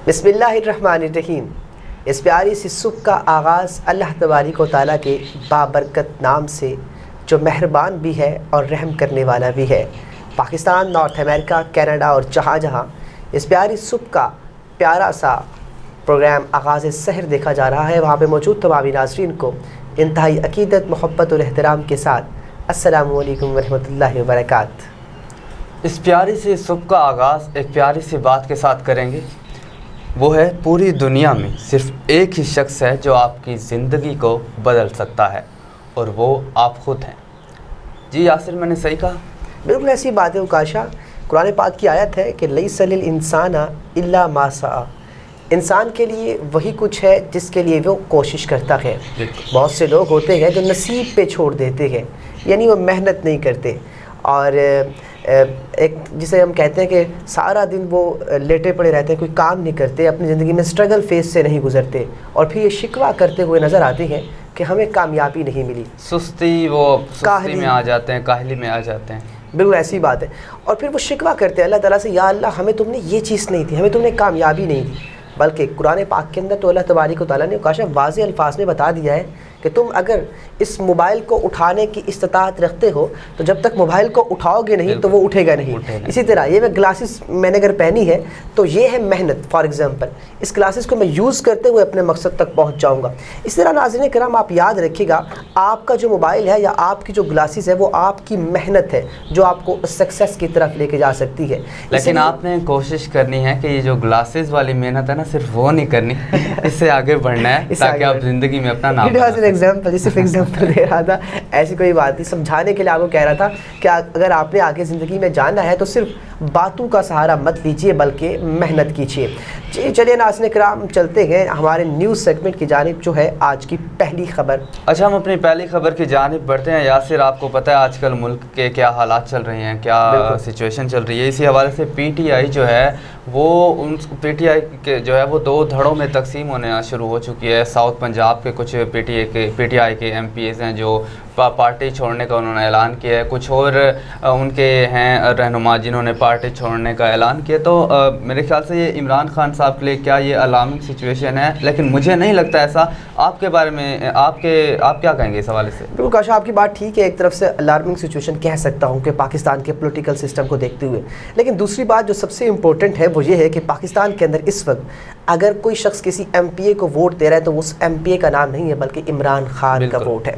بسم اللہ الرحمن الرحیم۔ اس پیاری سی صبح کا آغاز اللہ تبارک و تعالیٰ کے بابرکت نام سے جو مہربان بھی ہے اور رحم کرنے والا بھی ہے۔ پاکستان، نارتھ امریکہ، کینیڈا اور جہاں جہاں اس پیاری صبح کا پیارا سا پروگرام آغاز سحر دیکھا جا رہا ہے، وہاں پہ موجود تمام ناظرین کو انتہائی عقیدت، محبت اور احترام کے ساتھ السلام علیکم ورحمۃ اللہ وبرکاتہ۔ اس پیاری سی صبح کا آغاز ایک پیاری سی بات کے ساتھ کریں گے، وہ ہے پوری دنیا میں صرف ایک ہی شخص ہے جو آپ کی زندگی کو بدل سکتا ہے، اور وہ آپ خود ہیں۔ جی یاسر، میں نے صحیح کہا؟ بالکل ایسی بات ہے اوکاشا۔ قرآن پاک کی آیت ہے کہ لیس للانسان الا ما سعی، انسان کے لیے وہی کچھ ہے جس کے لیے وہ کوشش کرتا ہے۔ بہت سے لوگ ہوتے ہیں جو نصیب پہ چھوڑ دیتے ہیں، یعنی وہ محنت نہیں کرتے، اور ایک جسے ہم کہتے ہیں کہ سارا دن وہ لیٹے پڑے رہتے ہیں، کوئی کام نہیں کرتے، اپنی زندگی میں اسٹرگل فیس سے نہیں گزرتے، اور پھر یہ شکوہ کرتے ہوئے نظر آتے ہیں کہ ہمیں کامیابی نہیں ملی، سستی میں آ جاتے ہیں، کاہلی میں آ جاتے ہیں۔ بالکل ایسی بات ہے، اور پھر وہ شکوہ کرتے ہیں اللہ تعالیٰ سے، یا اللہ ہمیں تم نے یہ چیز نہیں دی، ہمیں تم نے کامیابی نہیں دی۔ بلکہ قرآن پاک کے اندر تو اللہ تبارک و تعالیٰ نے کاشا واضح الفاظ میں بتا دیا ہے کہ تم اگر اس موبائل کو اٹھانے کی استطاعت رکھتے ہو تو جب تک موبائل کو اٹھاؤ گے نہیں تو وہ اٹھے گا نہیں۔ اسی طرح یہ میں گلاسز میں نے اگر پہنی ہے تو یہ ہے محنت، فار ایگزامپل اس گلاسز کو میں یوز کرتے ہوئے اپنے مقصد تک پہنچ جاؤں گا۔ اس طرح ناظرین کرام آپ یاد رکھیے گا، آپ کا جو موبائل ہے یا آپ کی جو گلاسز ہے وہ آپ کی محنت ہے جو آپ کو سکسیس کی طرف لے کے جا سکتی ہے۔ لیکن آپ نے کوشش کرنی ہے کہ یہ جو گلاسز والی محنت ہے نا، صرف وہ نہیں کرنی، اس سے آگے بڑھنا ہے تاکہ آپ زندگی میں اپنا نام ایگزامپل دے رہا تھا، ایسی کوئی بات نہیں، سمجھانے کے لیے آپ کو کہہ رہا تھا کہ اگر آپ نے آگے زندگی میں جانا ہے تو صرف باتوں کا سہارا مت لیجئے بلکہ محنت کیجیے۔ جی چلیے ناظرین کرام چلتے ہیں ہمارے نیوز سیگمنٹ کی جانب، جو ہے آج کی پہلی خبر۔ اچھا، ہم اپنی پہلی خبر کی جانب بڑھتے ہیں۔ یاسر، آپ کو پتہ ہے آج کل ملک کے کیا حالات چل رہے ہیں، کیا سچویشن چل رہی ہے، اسی حوالے سے پی ٹی آئی جو ہے وہ پی ٹی آئی کے جو ہے وہ دو دھڑوں میں تقسیم ہونا شروع ہو چکی ہے۔ ساؤتھ پنجاب کے کچھ پی ٹی آئی کے ایم پی ایز ہیں جو پارٹی چھوڑنے کا انہوں نے اعلان کیا ہے، کچھ اور ان کے ہیں رہنما جنہوں نے پارٹی چھوڑنے کا اعلان کیا۔ تو میرے خیال سے یہ عمران خان صاحب کے لیے کیا یہ الارمنگ سچویشن ہے، لیکن مجھے نہیں لگتا ایسا۔ آپ کے بارے میں آپ کیا کہیں گے اس حوالے سے؟ بالکل کاشا، آپ کی بات ٹھیک ہے، ایک طرف سے الارمنگ سچویشن کہہ سکتا ہوں کہ پاکستان کے پولیٹیکل سسٹم کو دیکھتے ہوئے، لیکن دوسری بات جو سب سے امپورٹنٹ ہے وہ یہ ہے کہ پاکستان کے اندر اس وقت اگر کوئی شخص کسی ایم پی اے کو ووٹ دے رہا ہے تو اس ایم پی اے کا نام نہیں ہے بلکہ عمران خان کا ووٹ ہے۔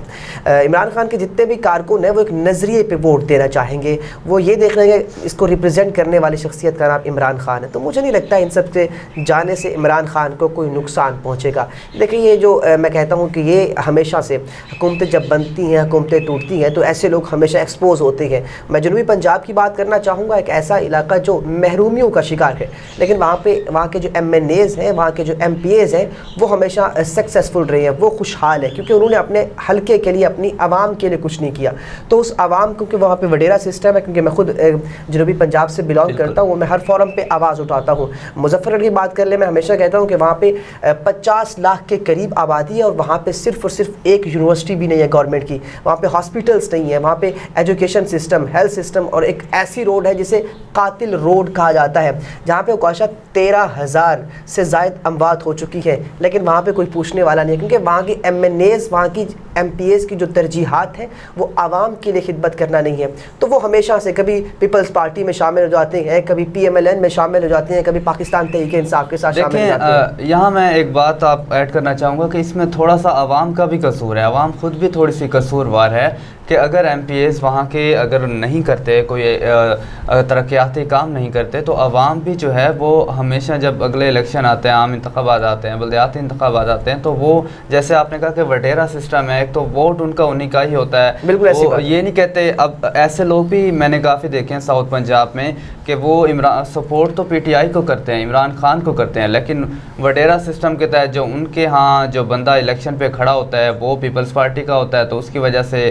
عمران خان کے جتنے بھی کارکن ہیں وہ ایک نظریے پہ ووٹ دینا چاہیں گے، وہ یہ دیکھ رہے ہیں کہ اس کو ریپرزینٹ کرنے والی شخصیت کا نام عمران خان ہے، تو مجھے نہیں لگتا ان سب سے جانے سے عمران خان کو کوئی نقصان پہنچے گا۔ لیکن یہ جو میں کہتا ہوں کہ یہ ہمیشہ سے حکومتیں جب بنتی ہیں، حکومتیں ٹوٹتی ہیں تو ایسے لوگ ہمیشہ ایکسپوز ہوتے ہیں۔ میں جنوبی پنجاب کی بات کرنا چاہوں گا، ایک ایسا علاقہ جو محرومیوں کا شکار ہے، لیکن وہاں کے جو ایم این ایز ہیں، وہاں کے جو ایم پی ایز ہیں وہ ہمیشہ سکسیسفل رہے ہیں، وہ خوشحال ہیں کیونکہ انہوں نے اپنے حلقے کے لیے، اپنی عوام کے لیے کچھ نہیں کیا۔ تو اس عوام کو، کہ وہاں پہ وڈیرا سسٹم ہے، کیونکہ میں خود جنوبی پنجاب سے بلانگ کرتا ہوں، میں ہر فورم پہ آواز اٹھاتا ہوں۔ مظفر گڑھ کی بات کر لیں، میں ہمیشہ کہتا ہوں کہ وہاں پہ 50 لاکھ کے قریب آبادی ہے، اور وہاں پہ صرف اور صرف ایک یونیورسٹی بھی نہیں ہے گورنمنٹ کی، وہاں پہ ہاسپٹلس نہیں ہیں، وہاں پہ ایجوکیشن سسٹم، ہیلتھ سسٹم، اور ایک ایسی روڈ ہے جسے قاتل روڈ کہا جاتا ہے جہاں پہ اوکاشا 13,000 سے زائد اموات ہو چکی ہے، لیکن وہاں پہ کوئی پوچھنے والا نہیں ہے، کیونکہ وہاں کی ایم این ایز، وہاں کی ایم پی ایز کی جو ترجیحات ہیں وہ عوام کے لیے خدمت کرنا نہیں ہے، تو وہ ہمیشہ سے کبھی پیپلز پارٹی میں شامل ہو جاتے ہیں، کبھی پی ایم ایل این میں شامل ہو جاتے ہیں، کبھی پاکستان تحریک انصاف کے ساتھ شامل ہو جاتے ہیں۔ یہاں میں ایک بات آپ ایڈ کرنا چاہوں گا کہ اس میں تھوڑا سا عوام کا بھی قصور ہے، عوام خود بھی تھوڑی سی قصوروار ہے کہ اگر ایم پی ایز وہاں کے اگر نہیں کرتے، کوئی ترقیاتی کام نہیں کرتے، تو عوام بھی جو ہے وہ ہمیشہ جب اگلے الیکشن آتے ہیں، عام انتخابات آتے ہیں، بلدیاتی انتخابات آتے ہیں، تو وہ جیسے آپ نے کہا کہ وڈیرا سسٹم ہے، ایک تو ووٹ ان کا انہیں کا ہی ہوتا ہے، بالکل ایسی بات، یہ نہیں کہتے۔ اب ایسے لوگ بھی میں نے کافی دیکھے ہیں ساؤتھ پنجاب میں کہ وہ سپورٹ تو پی ٹی آئی کو کرتے ہیں، عمران خان کو کرتے ہیں، لیکن وڈیرا سسٹم کے تحت جو ان کے ہاں جو بندہ الیکشن پہ کھڑا ہوتا ہے وہ پیپلز پارٹی کا ہوتا ہے، تو اس کی وجہ سے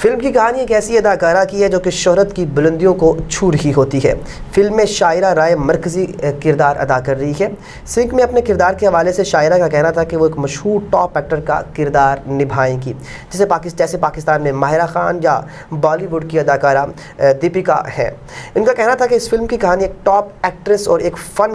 فلم کی کہانی ایک ایسی اداکارہ کی ہے جو کہ شہرت کی بلندیوں کو چھو رہی ہوتی ہے. فلم میں شاعرہ رائے مرکزی کردار ادا کر رہی ہے. سنک میں اپنے کردار کے حوالے سے شاعرہ کا کہنا تھا کہ وہ ایک مشہور ٹاپ ایکٹر کا کردار نبھائیں گی، جیسے پاکستان میں ماہرہ خان یا بالی ووڈ کی اداکارہ دیپیکا ہے. ان کا کہنا تھا کہ اس فلم کی کہانی ایک ٹاپ ایکٹریس اور ایک فین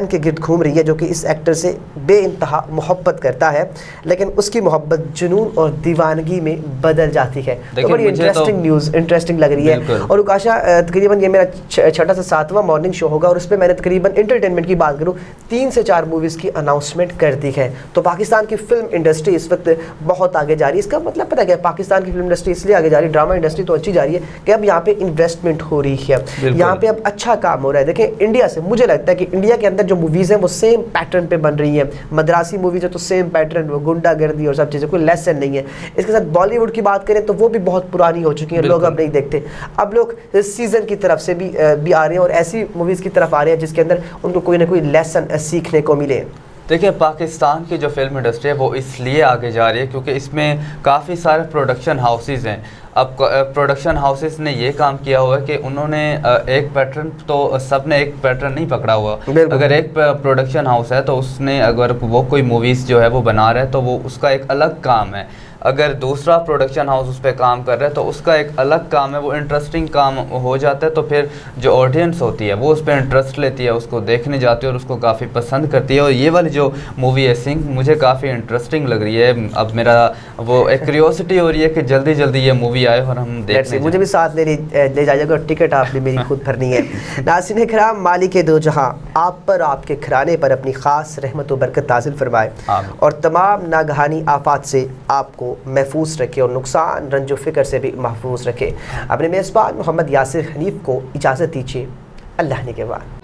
کے گرد گھوم رہی ہے جو کہ اس ایکٹر سے بے انتہا محبت کرتا ہے، لیکن اس کی محبت جنون اور دیوانگی میں بدل جاتی ہے. تو بڑی انٹرسٹنگ لگ رہی ہے. اور اکاشا تقریباً یہ میرا 6واں سے 7واں مارننگ شو ہوگا، اور اس پہ میں نے تقریباً انٹرٹینمنٹ کی بات کروں 3 سے 4 موویز کی اناؤنسمنٹ کر دی ہے. تو پاکستان کی فلم انڈسٹری اس وقت بہت آگے جا رہی ہے. اس کا مطلب پتہ کیا ہے، پاکستان کی فلم انڈسٹری اس لیے آگے جا رہی ہے، ڈرامہ انڈسٹری تو اچھی جا رہی ہے کہ اب یہاں پہ انویسٹمنٹ ہو رہی ہے، یہاں پہ اب اچھا کام ہو رہا ہے. دیکھیں انڈیا سے مجھے لگتا ہے کہ انڈیا کے اندر جو موویز ہیں وہ سیم پیٹرن پہ بن رہی ہیں. مدراسی موویز ہے تو سیم پیٹرن، وہ گنڈا گردی اور سب چیزیں، کوئی لیسن نہیں ہے. اس کے ساتھ بالی ووڈ کی بات کریں تو وہ بھی بہت پرانی ہو چکی ہیں، لوگ اب نہیں دیکھتے. اب لوگ سیزن کی طرف سے بھی آ رہے ہیں اور ایسی موویز کی طرف آ رہے ہیں جس کے اندر ان کو کوئی نہ کوئی لیسن سیکھنے کو ملے. دیکھیں پاکستان کی جو فلم انڈسٹری ہے وہ اس لیے آگے جا رہی ہے کیونکہ اس میں کافی سارے پروڈکشن ہاؤسز ہیں. اب پروڈکشن ہاؤسز نے یہ کام کیا ہوا ہے کہ انہوں نے ایک پیٹرن، تو سب نے ایک پیٹرن نہیں پکڑا ہوا. اگر ایک پروڈکشن ہاؤس ہے تو اس نے اگر وہ کوئی موویز جو ہے وہ بنا رہا ہے تو وہ اس کا ایک الگ کام ہے. اگر دوسرا پروڈکشن ہاؤس اس پہ کام کر رہا ہے تو اس کا ایک الگ کام ہے، وہ انٹرسٹنگ کام ہو جاتا ہے. تو پھر جو آڈینس ہوتی ہے وہ اس پہ انٹرسٹ لیتی ہے، اس کو دیکھنے جاتی ہے اور اس کو کافی پسند کرتی ہے. اور یہ والی جو مووی ہے سنک مجھے کافی انٹرسٹنگ لگ رہی ہے. اب میرا وہ ایک کریوسٹی ہو رہی ہے کہ جلدی جلدی یہ مووی آئے اور ہم دیکھیں. مجھے بھی ساتھ لے جائے گا، ٹکٹ آپ نے میری خود بھرنی ہے. ناظرین کرام، مالک دو جہاں آپ پر، آپ کے گھرانے پر اپنی خاص رحمت و برکت نازل فرمائے اور تمام ناگہانی آفات سے آپ کو محفوظ رکھے اور نقصان رنج و فکر سے بھی محفوظ رکھے. اپنے میزبان محمد یاسر حنیف کو اجازت دیجیے. اللہ نے کے بعد.